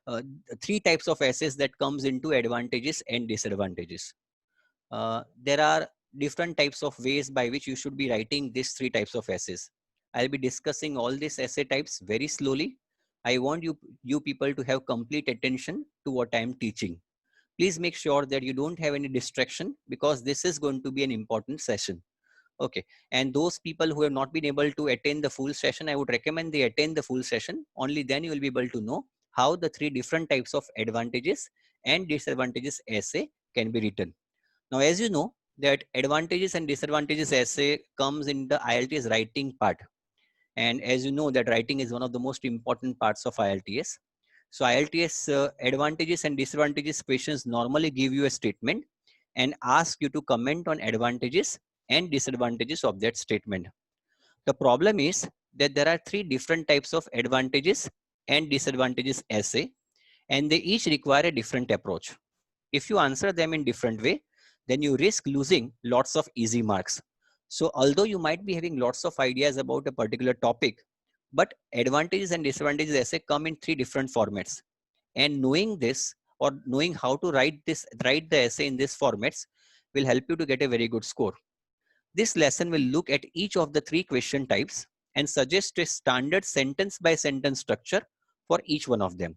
uh, three types of essays that comes into advantages and disadvantages. There are different types of ways by which you should be writing these three types of essays. I'll be discussing all these essay types very slowly. I want you people to have complete attention to what I'm teaching. Please make sure that you don't have any distraction because this is going to be an important session. Okay. And those people who have not been able to attend the full session, I would recommend they attend the full session. Only then you will be able to know how the three different types of advantages and disadvantages essay can be written. Now, as you know, that advantages and disadvantages essay comes in the IELTS writing part. And as you know that writing is one of the most important parts of IELTS. So IELTS advantages and disadvantages questions normally give you a statement and ask you to comment on advantages and disadvantages of that statement. The problem is that there are three different types of advantages and disadvantages essay, and they each require a different approach. If you answer them in different way, then you risk losing lots of easy marks. So although you might be having lots of ideas about a particular topic, but advantages and disadvantages essay come in three different formats. And knowing this or knowing how to write the essay in these formats will help you to get a very good score. This lesson will look at each of the three question types and suggest a standard sentence by sentence structure for each one of them.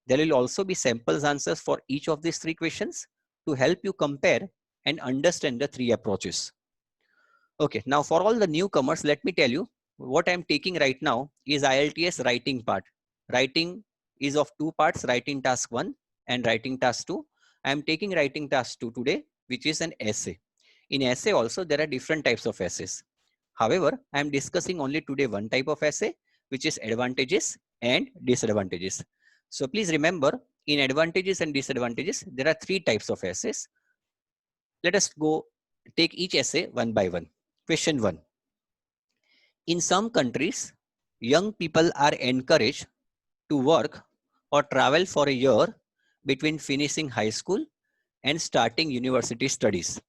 There will also be samples answers for each of these three questions to help you compare and understand the three approaches. Okay, now for all the newcomers, let me tell you what I'm taking right now is IELTS writing part. Writing is of two parts, writing task 1 and writing task 2. I'm taking writing task 2 today, which is an essay. In essay also, there are different types of essays. However, I'm discussing only today one type of essay, which is advantages and disadvantages. So please remember, in advantages and disadvantages, there are three types of essays. Let us go take each essay one by one. Question 1. In some countries, young people are encouraged to work or travel for a year between finishing high school and starting university studies.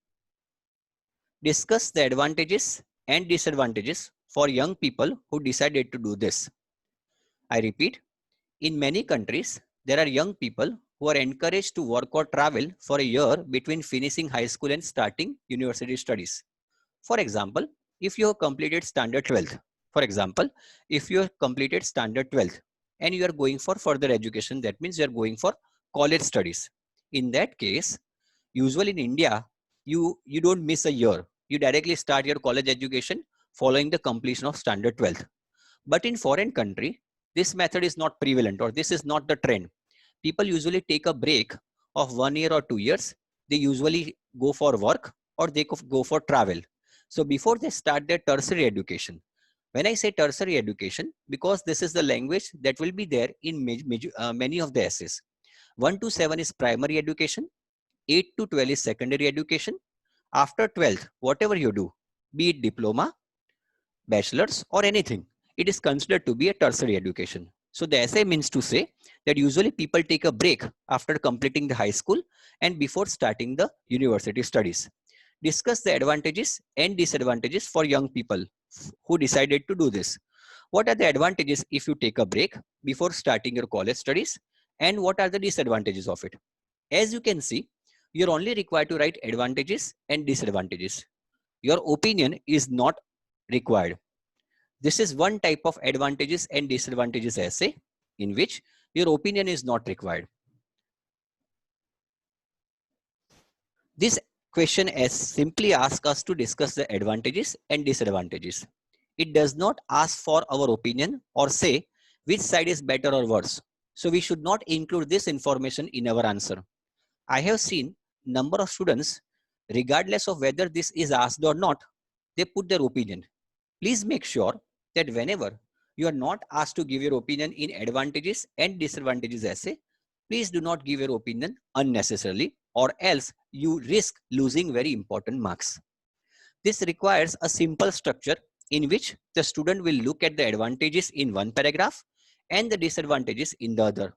Discuss the advantages and disadvantages for young people who decided to do this. I repeat, in many countries, there are young people who are encouraged to work or travel for a year between finishing high school and starting university studies. For example, if you have completed standard 12th, and you are going for further education, that means you are going for college studies. In that case, usually in India, you don't miss a year. You directly start your college education following the completion of standard 12th. But in foreign country, this method is not prevalent, or this is not the trend. People usually take a break of 1 year or 2 years. They usually go for work or they go for travel. So before they start their tertiary education, when I say tertiary education, because this is the language that will be there in many of the essays. 1 to 7 is primary education, 8 to 12 is secondary education. After 12th, whatever you do, be it diploma, bachelor's or anything, it is considered to be a tertiary education. So the essay means to say that usually people take a break after completing the high school and before starting the university studies. Discuss the advantages and disadvantages for young people who decided to do this. What are the advantages if you take a break before starting your college studies, and what are the disadvantages of it? As you can see, you're only required to write advantages and disadvantages. Your opinion is not required. This is one type of advantages and disadvantages essay in which your opinion is not required. This question S simply asks us to discuss the advantages and disadvantages. It does not ask for our opinion or say which side is better or worse. So we should not include this information in our answer. I have seen number of students, regardless of whether this is asked or not, they put their opinion. Please make sure that whenever you are not asked to give your opinion in advantages and disadvantages essay, please do not give your opinion unnecessarily, or else you risk losing very important marks. This requires a simple structure in which the student will look at the advantages in one paragraph and the disadvantages in the other.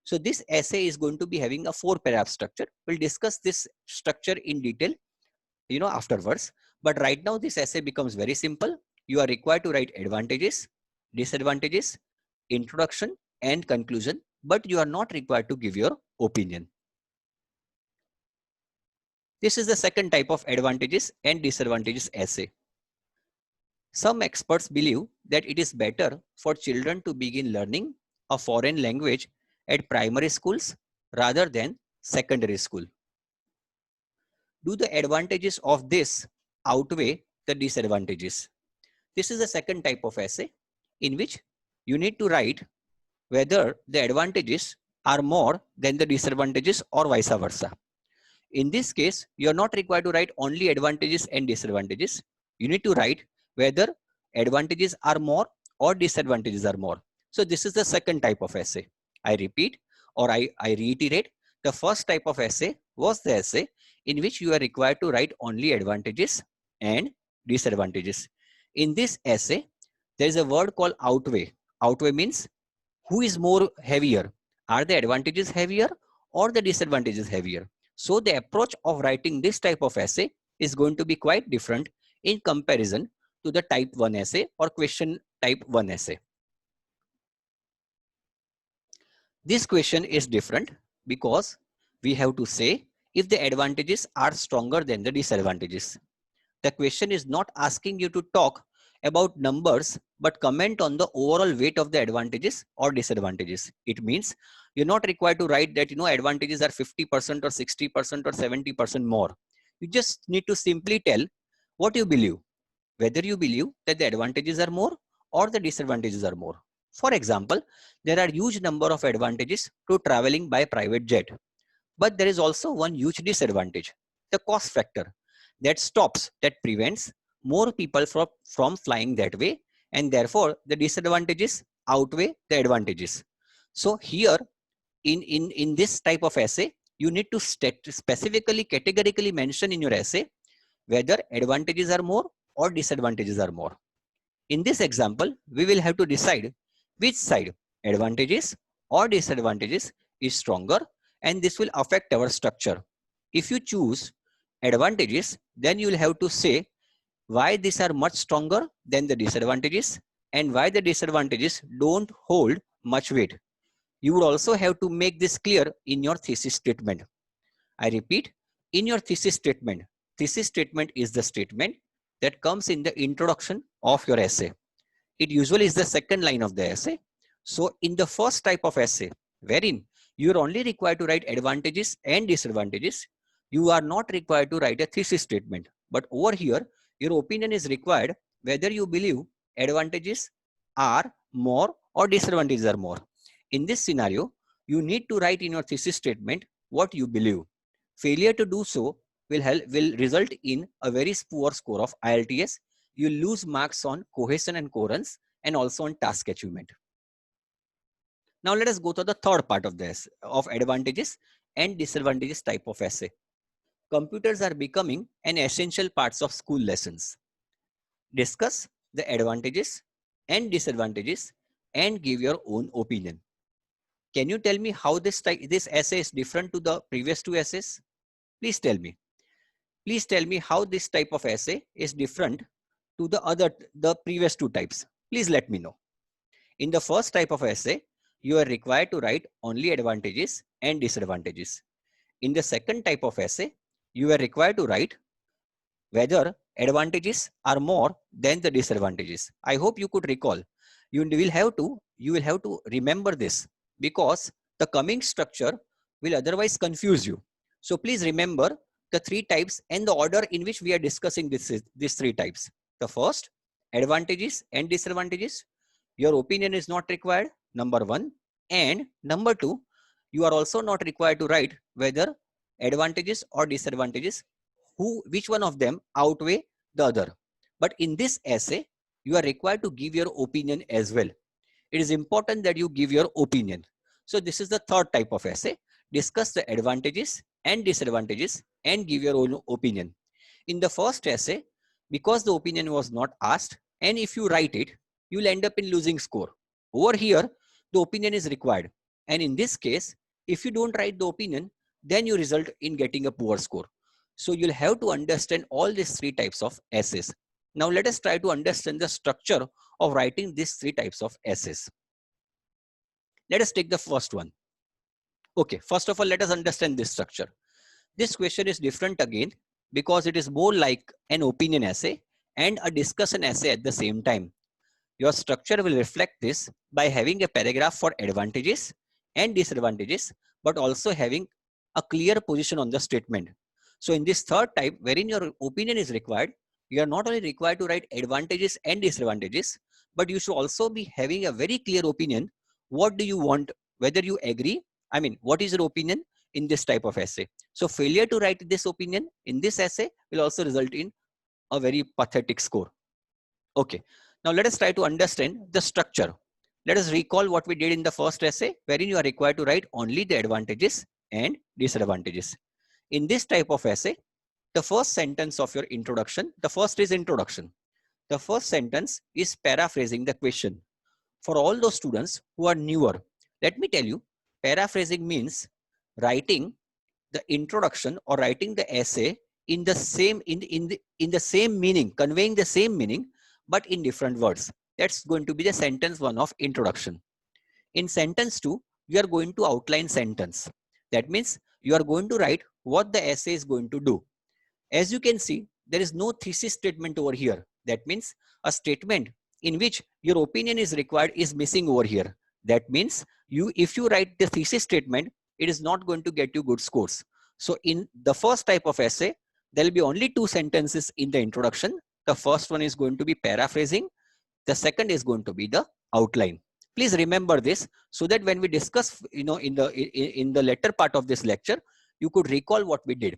So this essay is going to be having a 4-paragraph structure. We'll discuss this structure in detail, afterwards. But right now this essay becomes very simple. You are required to write advantages, disadvantages, introduction and conclusion but you are not required to give your opinion. This is the second type of advantages and disadvantages essay. Some experts believe that it is better for children to begin learning a foreign language at primary schools rather than secondary school. Do the advantages of this outweigh the disadvantages? This is the second type of essay in which you need to write whether the advantages are more than the disadvantages or vice versa. In this case, you are not required to write only advantages and disadvantages. You need to write whether advantages are more or disadvantages are more. So this is the second type of essay. I repeat, or I reiterate, the first type of essay was the essay in which you are required to write only advantages and disadvantages. In this essay, there is a word called outweigh. Outweigh means who is more heavier? Are the advantages heavier or the disadvantages heavier? So the approach of writing this type of essay is going to be quite different in comparison to the type 1 essay or question type 1 essay. This question is different because we have to say if the advantages are stronger than the disadvantages. The question is not asking you to talk about numbers, but comment on the overall weight of the advantages or disadvantages. It means you're not required to write that, advantages are 50% or 60% or 70% more. You just need to simply tell what you believe, whether you believe that the advantages are more or the disadvantages are more. For example, there are huge number of advantages to traveling by private jet, but there is also one huge disadvantage, the cost factor that prevents more people from flying that way, and therefore the disadvantages outweigh the advantages. So here in this type of essay, you need to specifically categorically mention in your essay whether advantages are more or disadvantages are more. In this example, we will have to decide which side, advantages or disadvantages, is stronger, and this will affect our structure. If you choose advantages, then you will have to say why these are much stronger than the disadvantages and why the disadvantages don't hold much weight. You would also have to make this clear in your thesis statement. I repeat, in your thesis statement is the statement that comes in the introduction of your essay. It usually is the second line of the essay. So in the first type of essay, wherein you are only required to write advantages and disadvantages, you are not required to write a thesis statement. But over here, your opinion is required whether you believe advantages are more or disadvantages are more. In this scenario, you need to write in your thesis statement what you believe. Failure to do so will result in a very poor score of IELTS. You lose marks on cohesion and coherence and also on task achievement. Now let us go to the third part of this, of advantages and disadvantages type of essay. Computers are becoming an essential parts of school lessons. Discuss the advantages and disadvantages and give your own opinion. Can you tell me how this essay is different to the previous two essays? Please tell me. Please tell me how this type of essay is different to the previous two types. Please let me know. In the first type of essay, you are required to write only advantages and disadvantages. In the second type of essay, you are required to write whether advantages are more than the disadvantages. I hope you could recall. You will have to remember this because the coming structure will otherwise confuse you. So please remember the three types and the order in which we are discussing these three types. The first, advantages and disadvantages. Your opinion is not required, number one. And number two, you are also not required to write whether advantages or disadvantages, which one of them outweigh the other. But in this essay, you are required to give your opinion as well. It is important that you give your opinion. So this is the third type of essay. Discuss the advantages and disadvantages and give your own opinion. In the first essay, because the opinion was not asked, and if you write it, you will end up in losing score. Over here, the opinion is required. And in this case, if you don't write the opinion, then you result in getting a poor score. So you'll have to understand all these three types of essays. Now let us try to understand the structure of writing these three types of essays. Let us take the first one. Okay, first of all, let us understand this structure. This question is different again because it is more like an opinion essay and a discussion essay at the same time. Your structure will reflect this by having a paragraph for advantages and disadvantages, but also having a clear position on the statement. So in this third type, wherein your opinion is required, you are not only required to write advantages and disadvantages, but you should also be having a very clear opinion. What do you want? Whether you agree, I mean, what is your opinion in this type of essay? So failure to write this opinion in this essay will also result in a very pathetic score. Okay, now let us try to understand the structure. Let us recall what we did in the first essay, wherein you are required to write only the advantages and disadvantages. In this type of essay, the first sentence of your introduction, the first is introduction. The first sentence is paraphrasing the question. For all those students who are newer, let me tell you, paraphrasing means writing the introduction or writing the essay in the same in the same meaning, conveying the same meaning, but in different words. That's going to be the sentence one of introduction. In sentence two, you are going to outline sentence. That means you are going to write what the essay is going to do. As you can see, there is no thesis statement over here. That means a statement in which your opinion is required is missing over here. That means if you write the thesis statement, it is not going to get you good scores. So in the first type of essay, there will be only two sentences in the introduction. The first one is going to be paraphrasing. The second is going to be the outline. Please remember this so that when we discuss, in the later part of this lecture, you could recall what we did.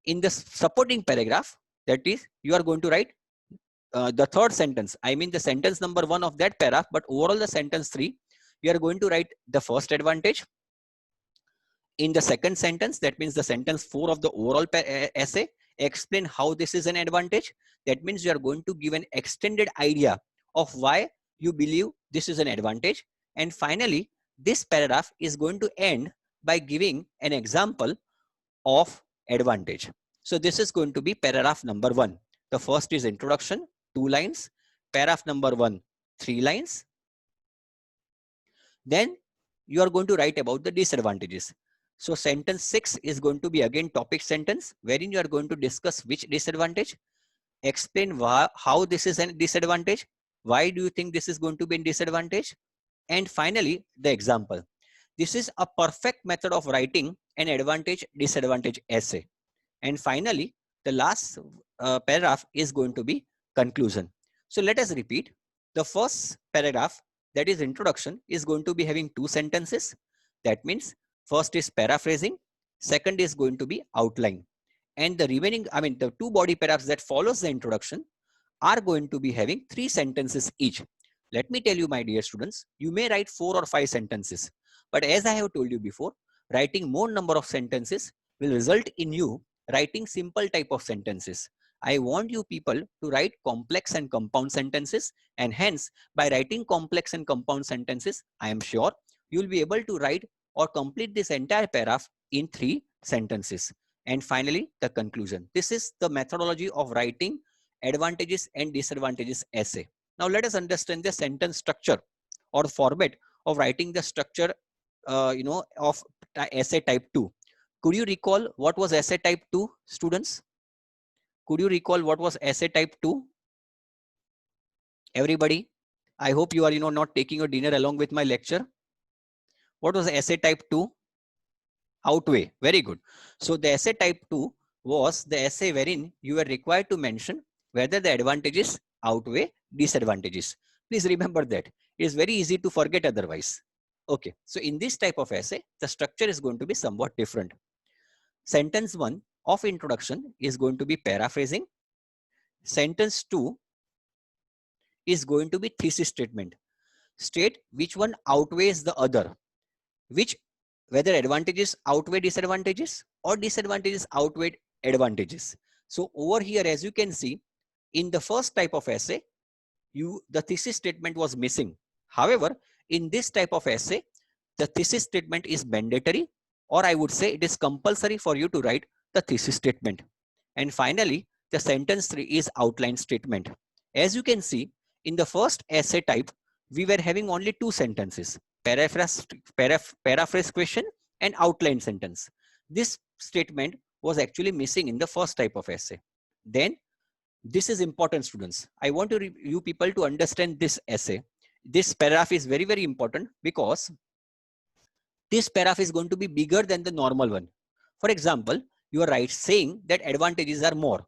In the supporting paragraph, that is, you are going to write the third sentence. I mean the sentence number one of that paragraph, but overall the sentence three, you are going to write the first advantage. In the second sentence, that means the sentence four of the overall essay, explain how this is an advantage. That means you are going to give an extended idea of why you believe this is an advantage. And finally, this paragraph is going to end by giving an example of advantage. So this is going to be paragraph number one. The first is introduction, 2 lines. Paragraph number 1, 3 lines. Then you are going to write about the disadvantages. So sentence 6 is going to be again topic sentence, wherein you are going to discuss which disadvantage, explain how this is a disadvantage, why do you think this is going to be a disadvantage, and finally the example. This is a perfect method of writing an advantage disadvantage essay. And finally, the last paragraph is going to be conclusion. So let us repeat. The first paragraph, that is introduction, is going to be having 2 sentences. That means first is paraphrasing, second is going to be outline. And the remaining, I mean the 2 body paragraphs that follows the introduction are going to be having 3 sentences each. Let me tell you, my dear students, you may write 4 or 5 sentences. But as I have told you before, writing more number of sentences will result in you writing simple type of sentences. I want you people to write complex and compound sentences, and hence by writing complex and compound sentences, I am sure you will be able to write or complete this entire paragraph in 3 sentences. And finally, the conclusion. This is the methodology of writing advantages and disadvantages essay. Now let us understand the sentence structure or format of writing the structure of essay type 2. Could you recall what was essay type 2, students? Could you recall what was essay type 2? Everybody, I hope you are not taking your dinner along with my lecture. What was essay type 2? Outweigh. Very good. So the essay type 2 was the essay wherein you were required to mention whether the advantages outweigh disadvantages. Please remember that. It is very easy to forget otherwise. Okay. So in this type of essay, the structure is going to be somewhat different. Sentence 1 of introduction is going to be paraphrasing. Sentence 2 is going to be thesis statement. State which one outweighs the other, whether advantages outweigh disadvantages or disadvantages outweigh advantages. So over here, as you can see, in the first type of essay, the thesis statement was missing. However, in this type of essay, the thesis statement is mandatory, or I would say it is compulsory for you to write the thesis statement. And finally, the sentence 3 is outline statement. As you can see, in the first essay type, we were having only 2 sentences. paraphrase question, and outline sentence. This statement was actually missing in the first type of essay. Then this is important, students. I want you people to understand this essay. This paragraph is very, very important because this paragraph is going to be bigger than the normal one. For example, you are saying that advantages are more.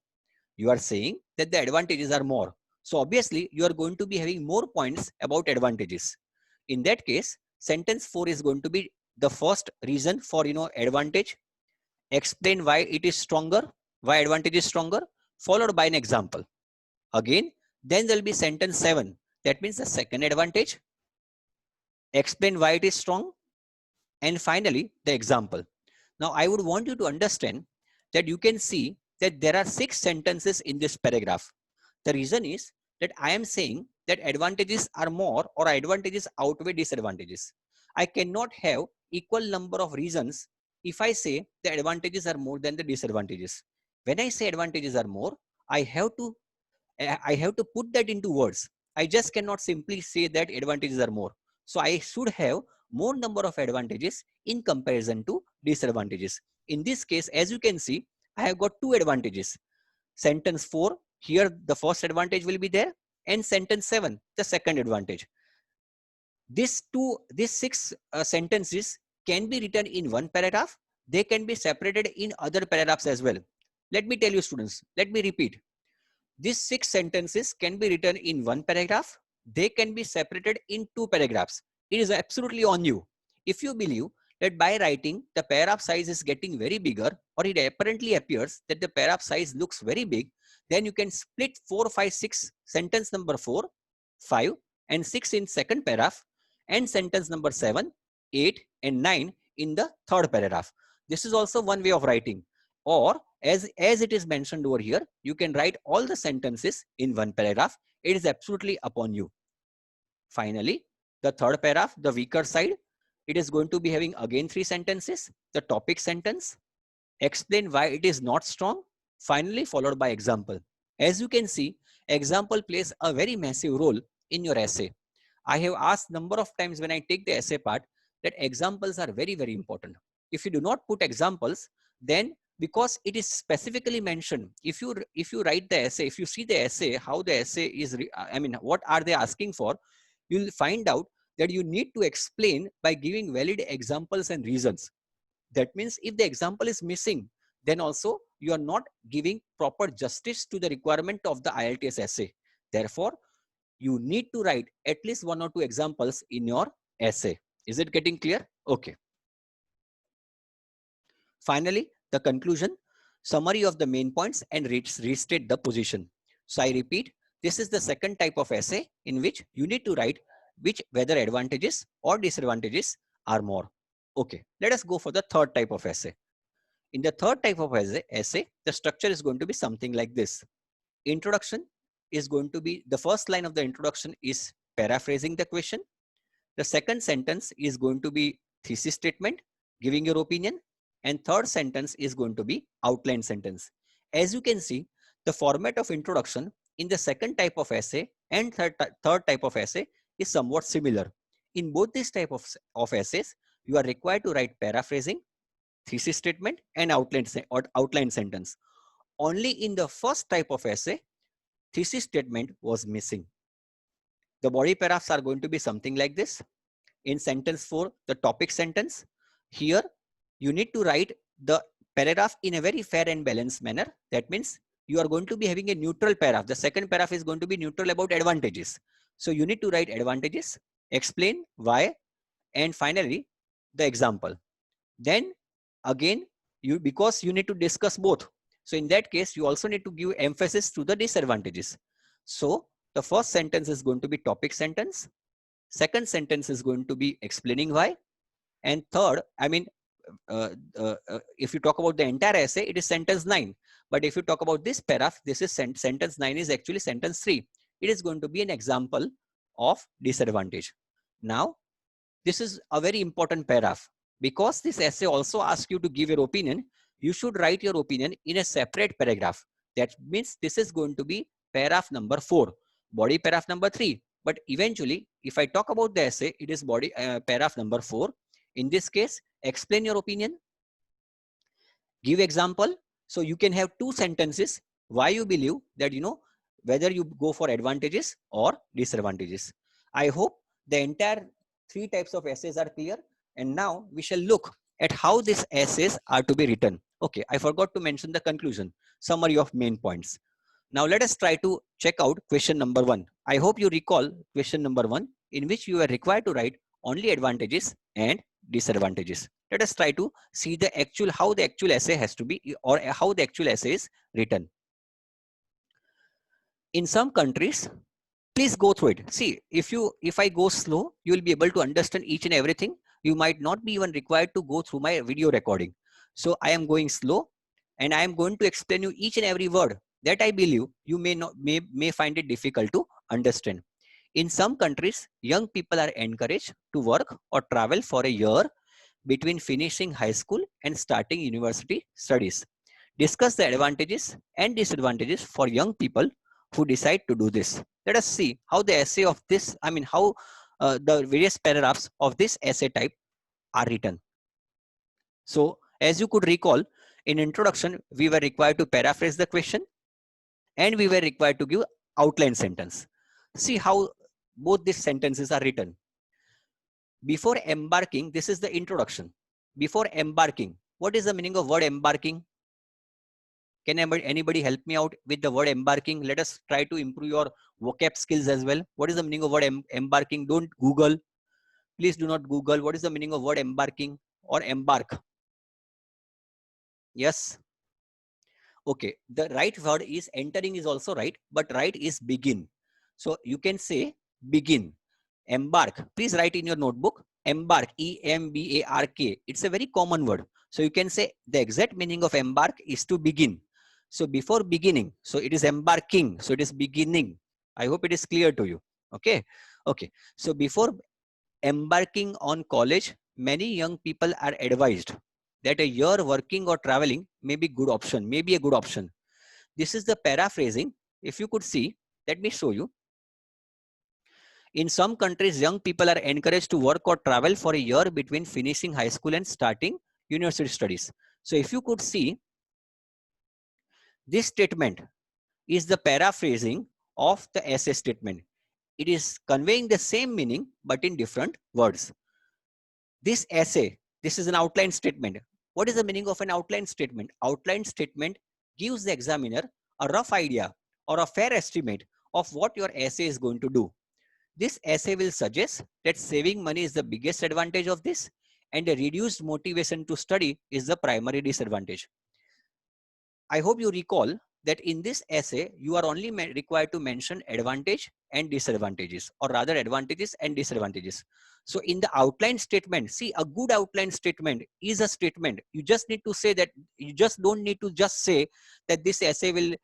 You are saying that the advantages are more. So obviously you are going to be having more points about advantages. In that case, sentence 4 is going to be the first reason for, advantage. Explain why it is stronger, why advantage is stronger, followed by an example. Again, then there will be sentence 7. That means the second advantage. Explain why it is strong. And finally, the example. Now, I would want you to understand that you can see that there are 6 sentences in this paragraph. The reason is that I am saying that advantages are more or advantages outweigh disadvantages. I cannot have equal number of reasons if I say the advantages are more than the disadvantages. When I say advantages are more, I have to put that into words. I just cannot simply say that advantages are more. So I should have more number of advantages in comparison to disadvantages. In this case, as you can see, I have got 2 advantages. Sentence 4, here the first advantage will be there, and sentence 7, the second advantage. These 6 sentences can be written in one paragraph. They can be separated in other paragraphs as well. Let me tell you, students, let me repeat. These 6 sentences can be written in one paragraph. They can be separated in 2 paragraphs. It is absolutely on you. If you believe that by writing the paragraph size is getting very bigger, or it apparently appears that the paragraph size looks very big, then you can split 4, 5, 6, sentence number 4, 5 and 6 in second paragraph, and sentence number 7, 8 and 9 in the third paragraph. This is also one way of writing. Or as it is mentioned over here, you can write all the sentences in one paragraph. It is absolutely upon you. Finally, the third paragraph, the weaker side, it is going to be having again 3 sentences. The topic sentence, explain why it is not strong, finally followed by example. As you can see, example plays a very massive role in your essay. I have asked number of times when I take the essay part that examples are very, very important. If you do not put examples, then because it is specifically mentioned, if you write the essay, if you see the essay, how the essay is, what are they asking for, you'll find out that you need to explain by giving valid examples and reasons. That means if the example is missing, then also you are not giving proper justice to the requirement of the IELTS essay. Therefore, you need to write at least 1 or 2 examples in your essay. Is it getting clear? Okay. Finally, the conclusion, summary of the main points and restate the position. So I repeat, this is the second type of essay in which you need to write whether advantages or disadvantages are more. Okay, let us go for the third type of essay. In the third type of essay, the structure is going to be something like this. Introduction is going to be, the first line of the introduction is paraphrasing the question. The second sentence is going to be thesis statement, giving your opinion. And third sentence is going to be outline sentence. As you can see, the format of introduction in the second type of essay and third type of essay is somewhat similar. In both these type of essays, you are required to write paraphrasing, thesis statement, and outline sentence. Only in the first type of essay, thesis statement was missing. The body paragraphs are going to be something like this. In sentence 4, the topic sentence. Here, you need to write the paragraph in a very fair and balanced manner. That means you are going to be having a neutral paragraph. The second paragraph is going to be neutral about advantages. So you need to write advantages, explain why, and finally, the example. Then again, because you need to discuss both. So in that case, you also need to give emphasis to the disadvantages. So the first sentence is going to be topic sentence. Second sentence is going to be explaining why. And third, if you talk about the entire essay, it is sentence 9. But if you talk about this paragraph, this is sentence 9 is actually sentence 3. It is going to be an example of disadvantage. Now, this is a very important paragraph. Because this essay also asks you to give your opinion, you should write your opinion in a separate paragraph. That means this is going to be paragraph number 4, body paragraph number 3, But eventually, if I talk about the essay, it is body paragraph number 4. In this case, explain your opinion, give example. So you can have 2 sentences why you believe that, whether you go for advantages or disadvantages. I hope the entire 3 types of essays are clear. And now we shall look at how these essays are to be written. Okay, I forgot to mention the conclusion, summary of main points. Now let us try to check out question number 1. I hope you recall question number 1, in which you are required to write only advantages and disadvantages. Let us try to see the actual, how the actual essay has to be, or how the actual essay is written. In some countries, please go through it. See, if I go slow, you will be able to understand each and everything. You might not be even required to go through my video recording. So I am going slow, and I am going to explain you each and every word that I believe you may find it difficult to understand. In some countries, young people are encouraged to work or travel for a year between finishing high school and starting university studies. Discuss the advantages and disadvantages for young people who decide to do this. Let us see how the essay of this, how the various paragraphs of this essay type are written. So as you could recall, in introduction, we were required to paraphrase the question, and we were required to give outline sentence. See how both these sentences are written. Before embarking, this is the introduction. Before embarking, what is the meaning of word embarking? Can anybody help me out with the word embarking? Let us try to improve your vocab skills as well. What is the meaning of word embarking? Don't Google. Please do not Google. What is the meaning of word embarking or embark? Yes. Okay. The right word is entering is also right, but right is begin. So you can say begin. Embark. Please write in your notebook. Embark. EMBARK. It's a very common word. So you can say the exact meaning of embark is to begin. So before beginning, so it is embarking. So it is beginning. I hope it is clear to you. Okay. Okay. So before embarking on college, many young people are advised that a year working or traveling may be good option, may be a good option. This is the paraphrasing. If you could see, let me show you. In some countries, young people are encouraged to work or travel for a year between finishing high school and starting university studies. So if you could see, this statement is the paraphrasing of the essay statement. It is conveying the same meaning, but in different words. This essay, this is an outline statement. What is the meaning of an outline statement? Outline statement gives the examiner a rough idea or a fair estimate of what your essay is going to do. This essay will suggest that saving money is the biggest advantage of this, and a reduced motivation to study is the primary disadvantage. I hope you recall that in this essay, you are only required to mention advantage and disadvantages, or rather advantages and disadvantages. So in the outline statement, see, a good outline statement is a statement. You just need to say that, you just don't need to just say that this essay will,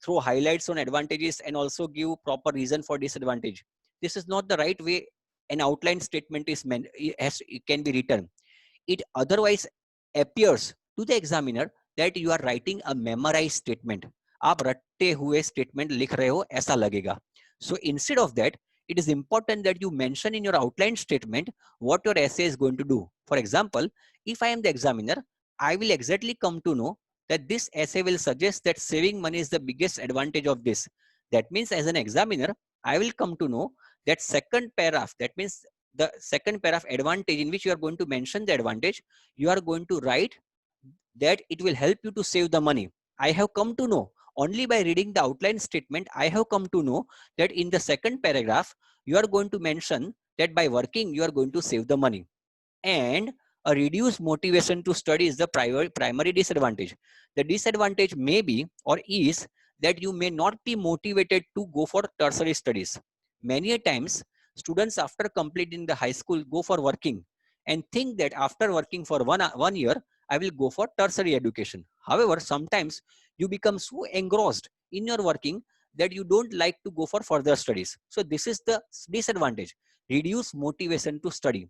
throw highlights on advantages and also give proper reason for disadvantage. This is not the right way an outline statement is meant, it can be written. It otherwise appears to the examiner that you are writing a memorized statement. आप रट्टे हुए statement लिख रहे हो ऐसा लगेगा. So instead of that, it is important that you mention in your outline statement what your essay is going to do. For example, if I am the examiner, I will exactly come to know that this essay will suggest that saving money is the biggest advantage of this. That means as an examiner, I will come to know that second paragraph, that means the second paragraph advantage, in which you are going to mention the advantage, you are going to write that it will help you to save the money. I have come to know only by reading the outline statement. I have come to know that in the second paragraph, you are going to mention that by working, you are going to save the money. And a reduced motivation to study is the primary disadvantage. The disadvantage may be or is that you may not be motivated to go for tertiary studies. Many a times, students after completing the high school go for working and think that after working for one year, I will go for tertiary education. However, sometimes you become so engrossed in your working that you don't like to go for further studies. So this is the disadvantage, reduce motivation to study.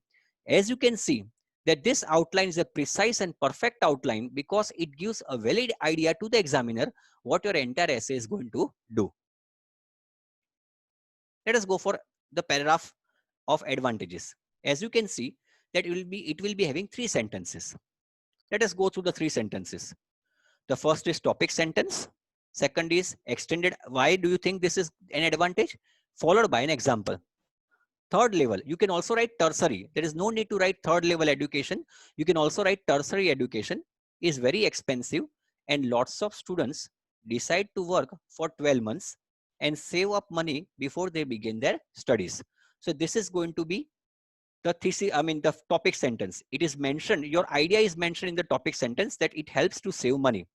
As you can see, that this outline is a precise and perfect outline because it gives a valid idea to the examiner what your entire essay is going to do. Let us go for the paragraph of advantages. As you can see that it will be having 3 sentences. Let us go through the 3 sentences. The first is topic sentence. Second is extended. Why do you think this is an advantage? Followed by an example. Third level, you can also write tertiary. There is no need to write third level education. You can also write tertiary education is very expensive and lots of students decide to work for 12 months and save up money before they begin their studies. So this is going to be the thesis, I mean the topic sentence. It is mentioned, your idea is mentioned in the topic sentence that it helps to save money.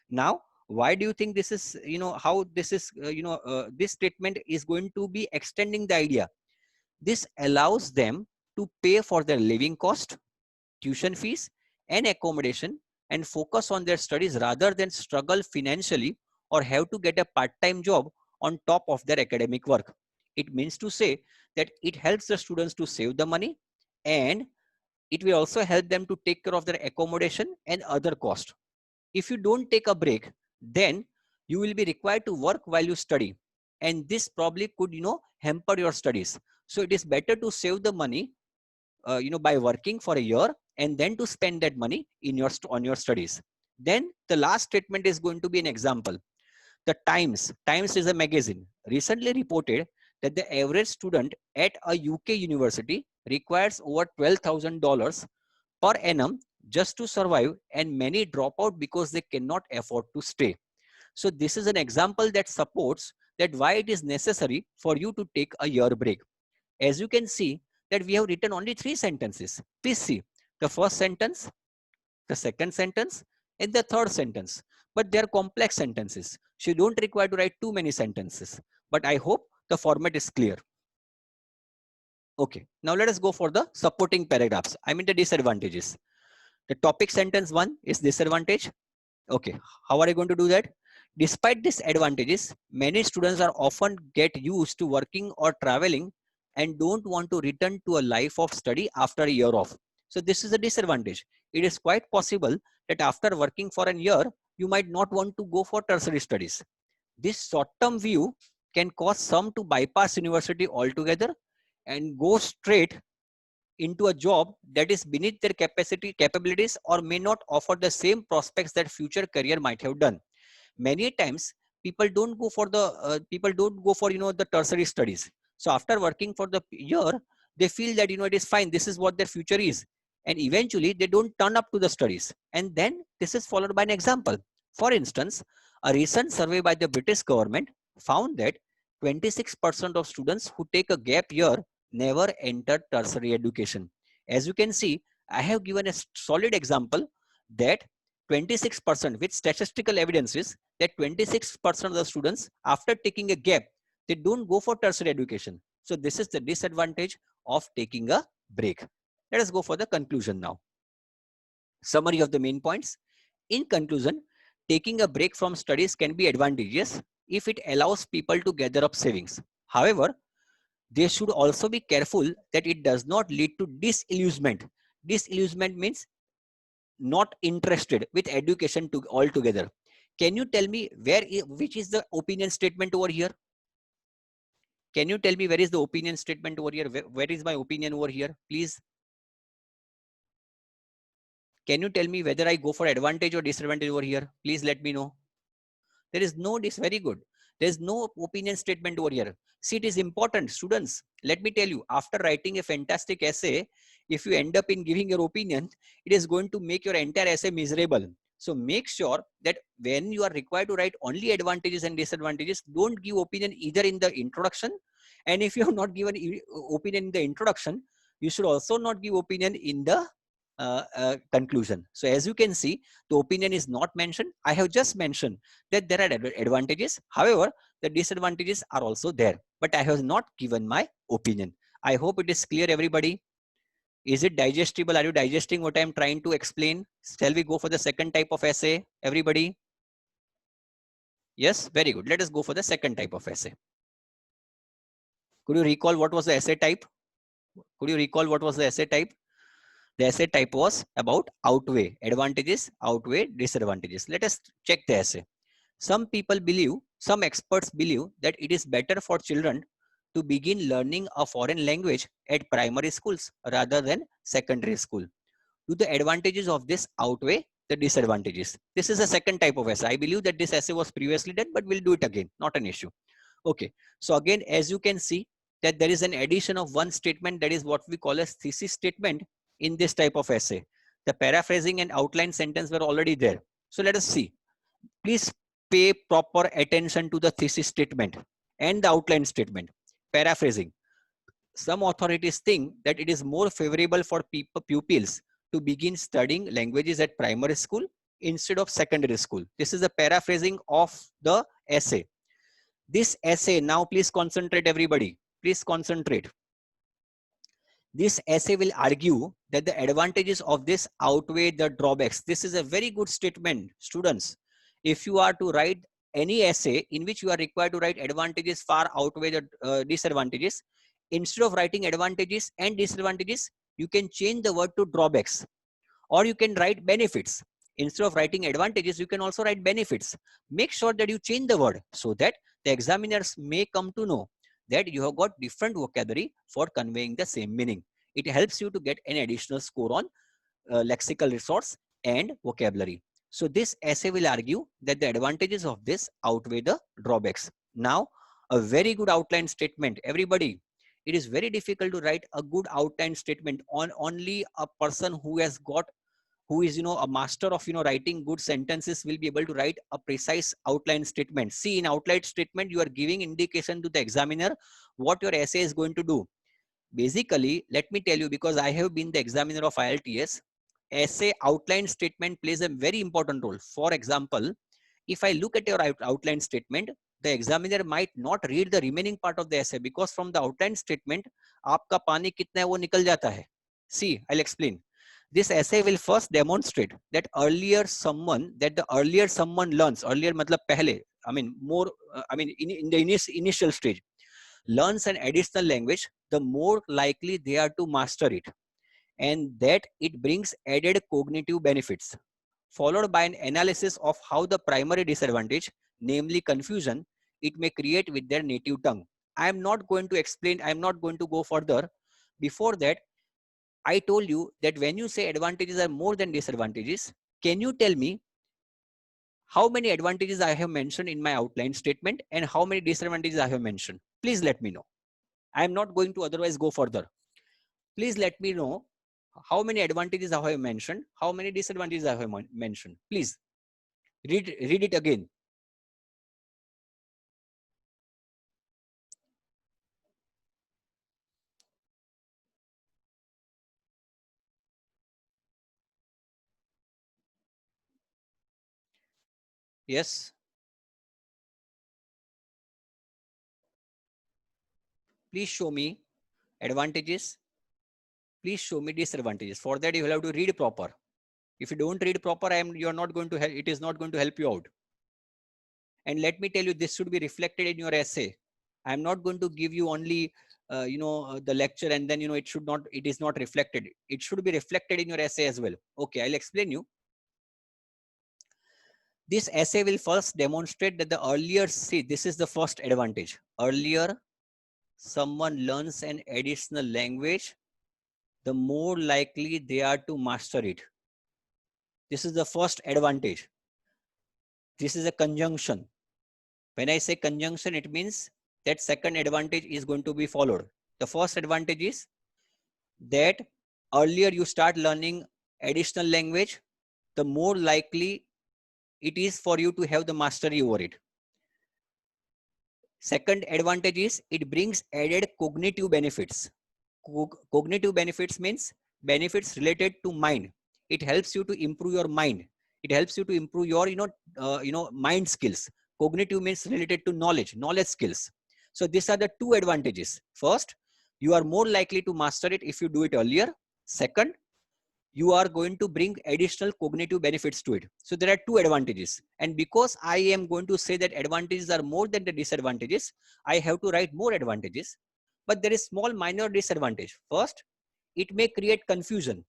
Now, why do you think this is, how this is, this statement is going to be extending the idea? This allows them to pay for their living cost, tuition fees, and accommodation and focus on their studies rather than struggle financially or have to get a part-time job on top of their academic work. It means to say that it helps the students to save the money, and it will also help them to take care of their accommodation and other costs. If you don't take a break, then you will be required to work while you study, and this probably could hamper your studies. So it is better to save the money by working for a year and then to spend that money in on your studies. Then the last statement is going to be an example. The Times is a magazine, recently reported that the average student at a UK university requires over $12,000 per annum just to survive, and many drop out because they cannot afford to stay. So this is an example that supports that why it is necessary for you to take a year break. As you can see that we have written only 3 sentences. Please see the first sentence, the second sentence, and the third sentence. But they are complex sentences. So you don't require to write too many sentences. But I hope the format is clear. Okay, now let us go for the supporting paragraphs. I mean the disadvantages. The topic sentence 1 is disadvantage. Okay, how are you going to do that? Despite disadvantages, many students are often get used to working or traveling and don't want to return to a life of study after a year off. So this is a disadvantage. It is quite possible that after working for a year, you might not want to go for tertiary studies. This short-term view can cause some to bypass university altogether and go straight into a job that is beneath their capabilities, or may not offer the same prospects that future career might have done. Many times people don't go for the tertiary studies. So after working for the year, they feel that it is fine, this is what their future is, and eventually they don't turn up to the studies, and then this is followed by an example. For instance, a recent survey by the British government found that 26% of students who take a gap year never enter tertiary education. As you can see, I have given a solid example that 26% with statistical evidences that 26% of the students after taking a gap, they don't go for tertiary education. So this is the disadvantage of taking a break. Let us go for the conclusion now. Summary of the main points. In conclusion, taking a break from studies can be advantageous if it allows people to gather up savings. However, they should also be careful that it does not lead to disillusionment. Disillusionment means not interested with education altogether. Can you tell me which is the opinion statement over here? Can you tell me where is the opinion statement over here? Where is my opinion over here? Please. Can you tell me whether I go for advantage or disadvantage over here? Please let me know. There is no, this very good. There is no opinion statement over here. See, it is important, students. Let me tell you, after writing a fantastic essay, if you end up in giving your opinion, it is going to make your entire essay miserable. So make sure that when you are required to write only advantages and disadvantages, don't give opinion either in the introduction. And if you have not given opinion in the introduction, you should also not give opinion in the conclusion. So as you can see, the opinion is not mentioned. I have just mentioned that there are advantages. However, the disadvantages are also there, but I have not given my opinion. I hope it is clear, everybody. Is it digestible? Are you digesting what I'm trying to explain? Shall we go for the second type of essay, everybody? Yes, very good. Let us go for the second type of essay. Could you recall what was the essay type? Could you recall what was the essay type? The essay type was about outweigh, advantages outweigh disadvantages. Let us check the essay. Some experts believe that it is better for children to begin learning a foreign language at primary schools rather than secondary school? Do the advantages of this outweigh the disadvantages? This is a second type of essay. I believe that this essay was previously done, but we'll do it again, not an issue. Okay, so again, as you can see that there is an addition of one statement, that is what we call as thesis statement in this type of essay. The paraphrasing and outline sentence were already there. So let us see. Please pay proper attention to the thesis statement and the outline statement. Paraphrasing. Some authorities think that it is more favorable for pupils to begin studying languages at primary school instead of secondary school. This is a paraphrasing of the essay. This essay, now please concentrate everybody, please concentrate. This essay will argue that the advantages of this outweigh the drawbacks. This is a very good statement, students. If you are to write any essay in which you are required to write advantages far outweigh the disadvantages, instead of writing advantages and disadvantages, you can change the word to drawbacks, or you can write benefits. Instead of writing advantages, you can also write benefits. Make sure that you change the word so that the examiners may come to know that you have got different vocabulary for conveying the same meaning. It helps you to get an additional score on lexical resource and vocabulary. So this essay will argue that the advantages of this outweigh the drawbacks. Now, a very good outline statement. Everybody, it is very difficult to write a good outline statement on only a person who has got, who is, a master of, writing good sentences will be able to write a precise outline statement. See, in outline statement, you are giving indication to the examiner what your essay is going to do. Basically, let me tell you, because I have been the examiner of IELTS, essay outline statement plays a very important role. For example, if I look at your outline statement, the examiner might not read the remaining part of the essay because from the outline statement, आपका पानी कितना है वो निकल जाता है. See, I'll explain. This essay will first demonstrate that the earlier someone learns, earlier matlab pehle, I mean more, in the initial stage, learns an additional language, the more likely they are to master it, and that it brings added cognitive benefits, followed by an analysis of how the primary disadvantage, namely confusion, it may create with their native tongue. I am not going to explain, I am not going to go further. Before that, I told you that when you say advantages are more than disadvantages, can you tell me how many advantages I have mentioned in my outline statement and how many disadvantages I have mentioned? Please let me know. I am not going to otherwise go further. Please let me know how many advantages I have mentioned, how many disadvantages I have mentioned. Please read it again. Yes. Please show me advantages. Please show me disadvantages. For that, you will have to read proper. If you don't read proper, you're not going to help. It is not going to help you out. And let me tell you, this should be reflected in your essay. I'm not going to give you only, the lecture and then, it is not reflected. It should be reflected in your essay as well. Okay, I'll explain you. This essay will first demonstrate that the earlier, see, this is the first advantage. Earlier, someone learns an additional language, the more likely they are to master it. This is the first advantage. This is a conjunction. When I say conjunction, it means that second advantage is going to be followed. The first advantage is that earlier you start learning additional language, the more likely it is for you to have the mastery over it. Second advantage is it brings added cognitive benefits. Cognitive benefits means benefits related to mind. It helps you to improve your mind. It helps you to improve your, mind skills. Cognitive means related to knowledge skills. So these are the two advantages. First, you are more likely to master it if you do it earlier. Second, you are going to bring additional cognitive benefits to it. So there are two advantages. And because I am going to say that advantages are more than the disadvantages, I have to write more advantages. But there is small minor disadvantage. First, it may create confusion.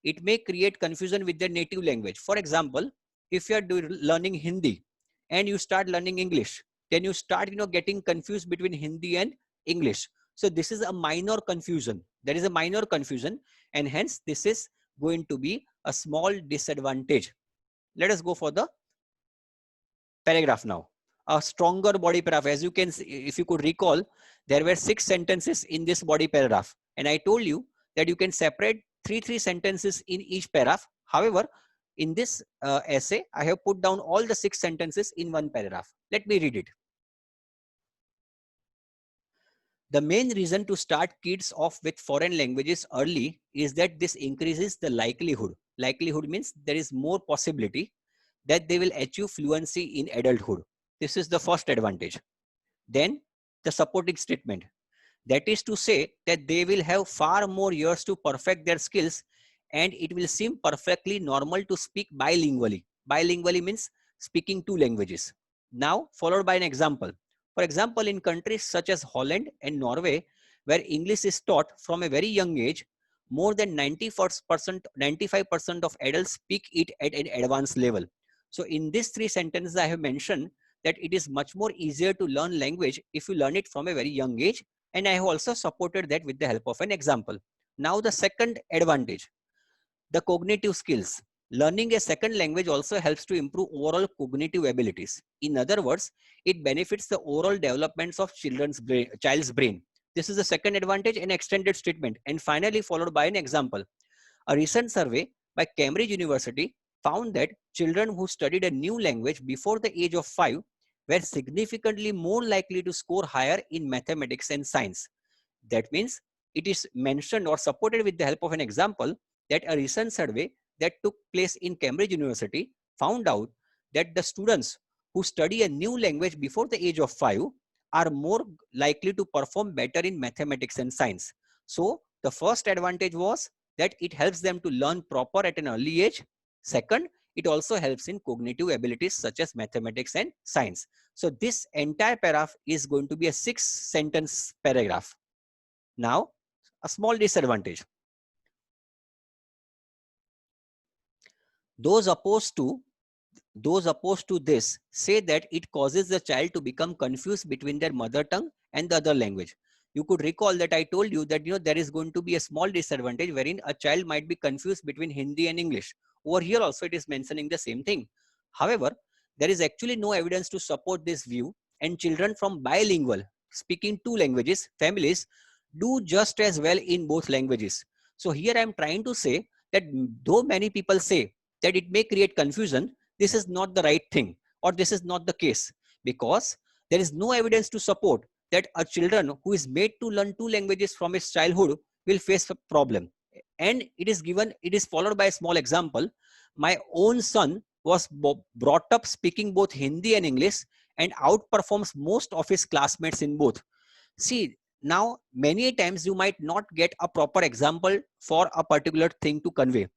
It may create confusion with their native language. For example, if you are learning Hindi and you start learning English, then you start, getting confused between Hindi and English. So this is a minor confusion. There is a minor confusion, and hence this is going to be a small disadvantage. Let us go for the paragraph now. A stronger body paragraph. As you can see, if you could recall, there were 6 sentences in this body paragraph, and I told you that you can separate three sentences in each paragraph. However, in this essay, I have put down all the 6 sentences in one paragraph. Let me read it. The main reason to start kids off with foreign languages early is that this increases the likelihood. Likelihood means there is more possibility that they will achieve fluency in adulthood. This is the first advantage. Then the supporting statement. That is to say that they will have far more years to perfect their skills, and it will seem perfectly normal to speak bilingually. Bilingually means speaking 2 languages. Now followed by an example. For example, in countries such as Holland and Norway, where English is taught from a very young age, more than 95% of adults speak it at an advanced level. So in these 3 sentences, I have mentioned that it is much more easier to learn language if you learn it from a very young age. And I have also supported that with the help of an example. Now the second advantage, the cognitive skills. Learning a second language also helps to improve overall cognitive abilities. In other words, it benefits the overall developments of child's brain. This is the second advantage, an extended statement. And finally followed by an example. A recent survey by Cambridge University found that children who studied a new language before the age of 5 were significantly more likely to score higher in mathematics and science. That means it is mentioned or supported with the help of an example that a recent survey that took place in Cambridge University found out that the students who study a new language before the age of 5 are more likely to perform better in mathematics and science. So the first advantage was that it helps them to learn proper at an early age. Second, it also helps in cognitive abilities such as mathematics and science. So this entire paragraph is going to be a 6-sentence paragraph. Now, a small disadvantage. Those opposed to this say that it causes the child to become confused between their mother tongue and the other language. You could recall that I told you that there is going to be a small disadvantage wherein a child might be confused between Hindi and English. Over here also it is mentioning the same thing. However, there is actually no evidence to support this view, and children from bilingual, speaking 2 languages, families do just as well in both languages. So here I am trying to say that though many people say that it may create confusion, this is not the right thing, or this is not the case, because there is no evidence to support that a children who is made to learn 2 languages from his childhood will face a problem. And it is followed by a small example. My own son was brought up speaking both Hindi and English and outperforms most of his classmates in both. See, now many times you might not get a proper example for a particular thing to convey.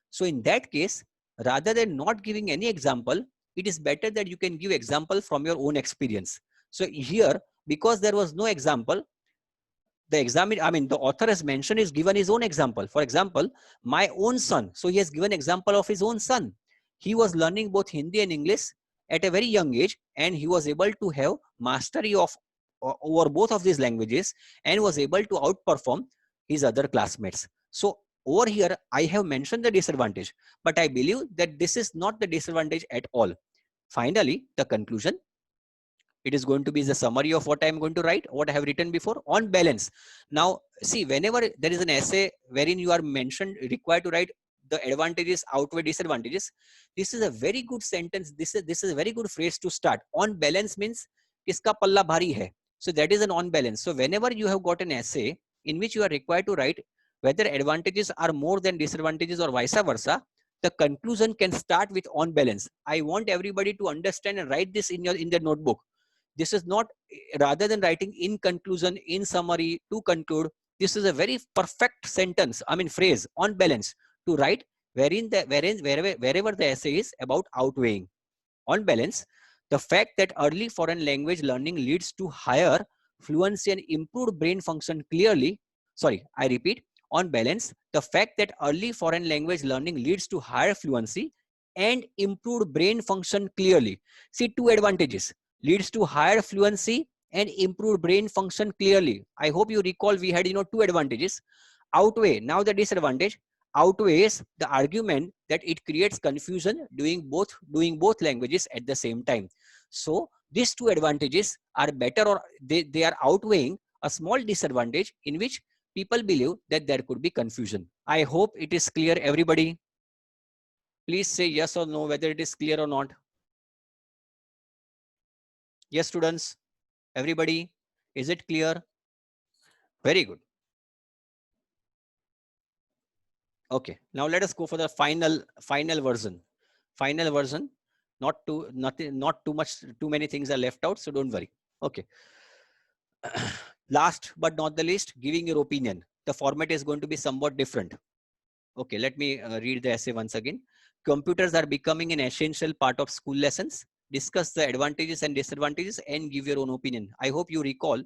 So in that case, rather than not giving any example, it is better that you can give example from your own experience. So here, because there was no example, the author has mentioned is given his own example. For example, my own son. So he has given example of his own son. He was learning both Hindi and English at a very young age, and he was able to have mastery of over both of these languages and was able to outperform his other classmates. So over here, I have mentioned the disadvantage, but I believe that this is not the disadvantage at all. Finally, the conclusion. It is going to be the summary of what I am going to write, what I have written before on balance. Now, see, whenever there is an essay wherein you are required to write the advantages outweigh disadvantages, this is a very good sentence. This is a very good phrase to start. On balance means kiska palla bhari hai. So that is an on balance. So whenever you have got an essay in which you are required to write whether advantages are more than disadvantages or vice versa, the conclusion can start with on balance. I want everybody to understand and write this in their notebook. This is not, rather than writing in conclusion, in summary, to conclude, this is a very perfect sentence, phrase, on balance, to write wherever the essay is about outweighing. On balance, the fact that early foreign language learning leads to higher fluency and improved brain function I repeat, on balance, the fact that early foreign language learning leads to higher fluency and improved brain function clearly. See, 2 advantages. Leads to higher fluency and improved brain function clearly. I hope you recall we had, two advantages outweigh. Now the disadvantage outweighs the argument that it creates confusion doing both languages at the same time. So these two advantages are better, or they are outweighing a small disadvantage in which people believe that there could be confusion. I hope it is clear, everybody. Please say yes or no whether it is clear or not. Yes, students, everybody, is it clear? Very good. Okay, now let us go for the final version. Final version. Not too many things are left out, so don't worry. Okay. Last but not the least, giving your opinion. The format is going to be somewhat different. Okay, let me read the essay once again. Computers are becoming an essential part of school lessons. Discuss the advantages and disadvantages and give your own opinion. I hope you recall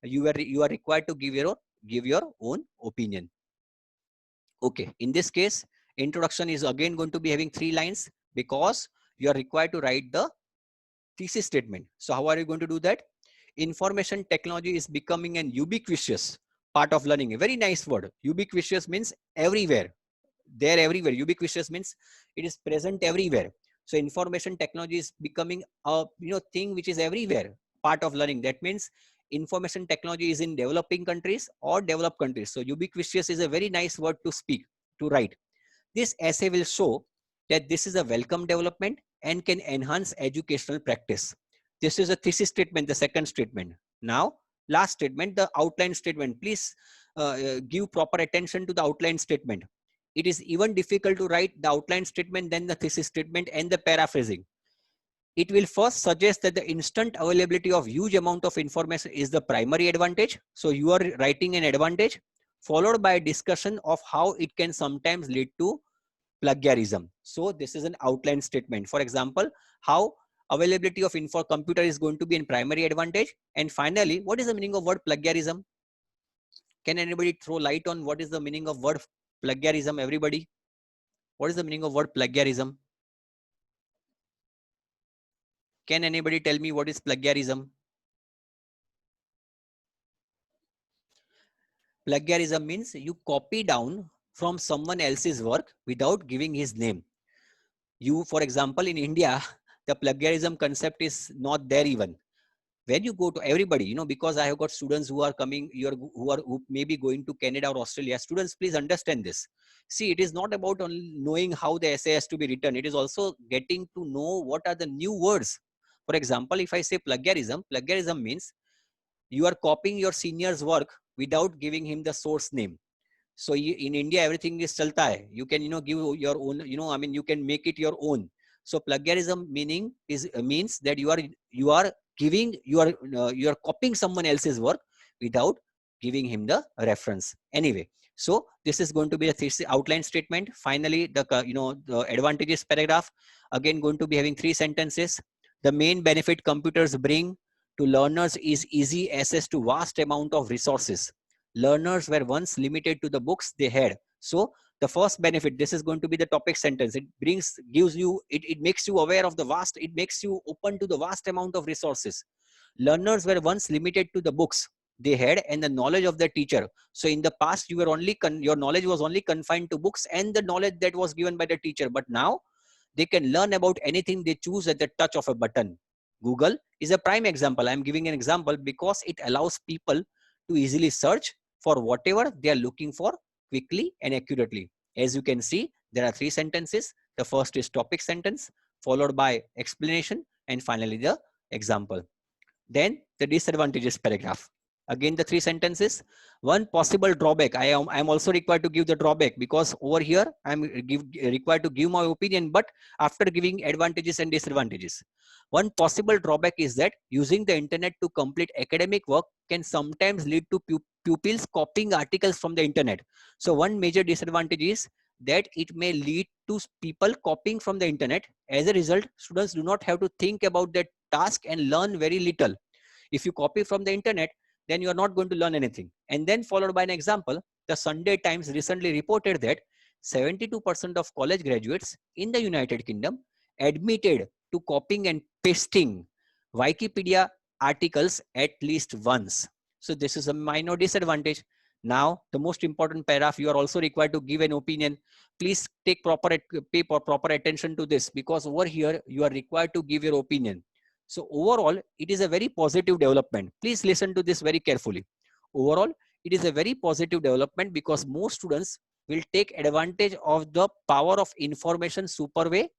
you are required to give your own opinion. Okay, in this case, introduction is again going to be having 3 lines because you are required to write the thesis statement. So how are you going to do that? Information technology is becoming an ubiquitous part of learning. A very nice word. Ubiquitous means everywhere. They're everywhere. Ubiquitous means it is present everywhere. So information technology is becoming a thing which is everywhere, part of learning. That means information technology is in developing countries or developed countries. So ubiquitous is a very nice word to speak, to write. This essay will show that this is a welcome development and can enhance educational practice. This is a thesis statement, the second statement. Now, last statement, the outline statement. Please give proper attention to the outline statement. It is even difficult to write the outline statement than the thesis statement and the paraphrasing. It will first suggest that the instant availability of huge amount of information is the primary advantage. So you are writing an advantage, followed by a discussion of how it can sometimes lead to plagiarism. So this is an outline statement. For example, how availability of info computer is going to be in primary advantage. And finally, what is the meaning of word plagiarism? Can anybody throw light on what is the meaning of word plagiarism? Everybody, what is the meaning of word plagiarism? Can anybody tell me what is plagiarism? Plagiarism means you copy down from someone else's work without giving his name. You, for example, in India, the plagiarism concept is not there even. When you go to everybody, because I have got students who are coming, who may be going to Canada or Australia. Students, please understand this. See, it is not about only knowing how the essay has to be written. It is also getting to know what are the new words. For example, if I say plagiarism means you are copying your senior's work without giving him the source name. So in India, everything is chalta hai. You can, give your own, you can make it your own. So plagiarism means that you are copying someone else's work without giving him the reference. Anyway, so this is going to be a thesis outline statement. Finally, the advantages paragraph, again going to be having 3 sentences. The main benefit computers bring to learners is easy access to vast amount of resources. Learners were once limited to the books they had. So the first benefit, this is going to be the topic sentence. It makes you aware of it makes you open to the vast amount of resources. Learners were once limited to the books they had and the knowledge of the teacher. So in the past, your knowledge was only confined to books and the knowledge that was given by the teacher. But now they can learn about anything they choose at the touch of a button. Google is a prime example. I'm giving an example because it allows people to easily search for whatever they are looking for quickly and accurately. As you can see, there are 3 sentences. The first is topic sentence, followed by explanation, and finally the example. Then the disadvantages paragraph. Again, the 3 sentences. One possible drawback. I am also required to give the drawback because over here I'm required to give my opinion, but after giving advantages and disadvantages. One possible drawback is that using the internet to complete academic work can sometimes lead to pupils copying articles from the internet. So one major disadvantage is that it may lead to people copying from the internet. As a result, students do not have to think about that task and learn very little. If you copy from the internet, then you are not going to learn anything. And then followed by an example, the Sunday Times recently reported that 72% of college graduates in the United Kingdom admitted to copying and pasting Wikipedia articles at least once. So this is a minor disadvantage. Now, the most important paragraph, you are also required to give an opinion. Please pay proper attention to this, because over here you are required to give your opinion. So overall, it is a very positive development. Please listen to this very carefully. Overall, it is a very positive development because most students will take advantage of the power of information superhighway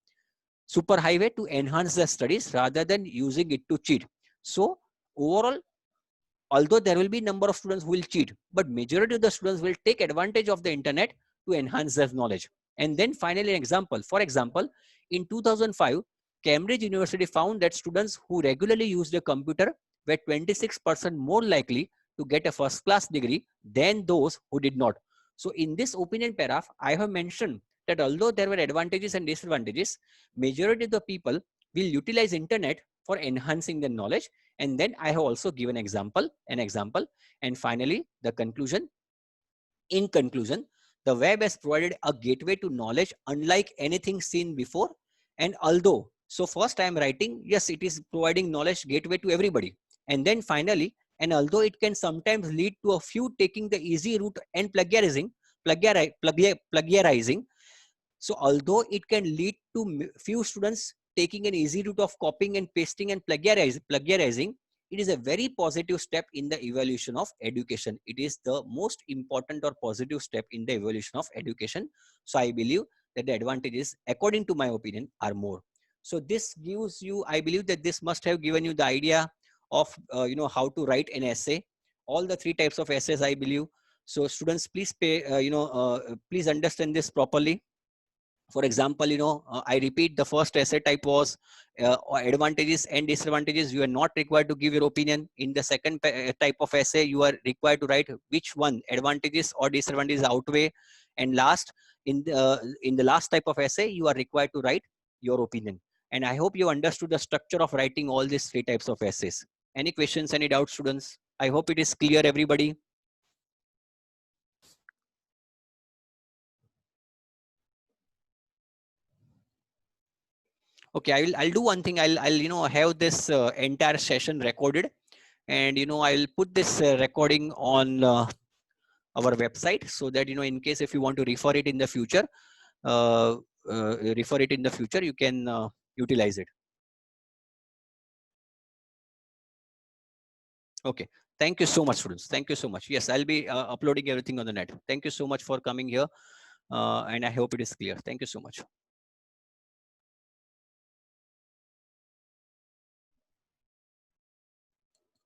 to enhance their studies rather than using it to cheat. So overall, although there will be number of students who will cheat, but majority of the students will take advantage of the internet to enhance their knowledge. And then finally, an example. For example, in 2005, Cambridge University found that students who regularly used a computer were 26% more likely to get a first class degree than those who did not. So in this opinion paragraph, I have mentioned that although there were advantages and disadvantages, majority of the people will utilize internet for enhancing their knowledge. And then I have also given an example. And finally, the conclusion. In conclusion, the web has provided a gateway to knowledge unlike anything seen before. And although, so first I am writing, yes, it is providing knowledge gateway to everybody. And then finally, and although it can sometimes lead to a few taking the easy route and plagiarizing, so although it can lead to few students taking an easy route of copying and pasting and plagiarizing, it is a very positive step in the evolution of education. It is the most important or positive step in the evolution of education. So I believe that the advantages, according to my opinion, are more. So this gives you, I believe that this must have given you the idea of, how to write an essay. All the three types of essays, I believe. So students, please please understand this properly. For example, I repeat, the first essay type was advantages and disadvantages. You are not required to give your opinion. In the second type of essay, you are required to write which one advantages or disadvantages outweigh. And last, in the last type of essay, you are required to write your opinion. And I hope you understood the structure of writing all these three types of essays. Any questions, any doubts, students? I hope it is clear, everybody. Okay, I'll do one thing. I'll have this entire session recorded, and I'll put this recording on our website, so that in case if you want to refer it in the future, you can utilize it. Okay, thank you so much, students. Thank you so much. Yes, I'll be uploading everything on the net. Thank you so much for coming here, and I hope it is clear. Thank you so much.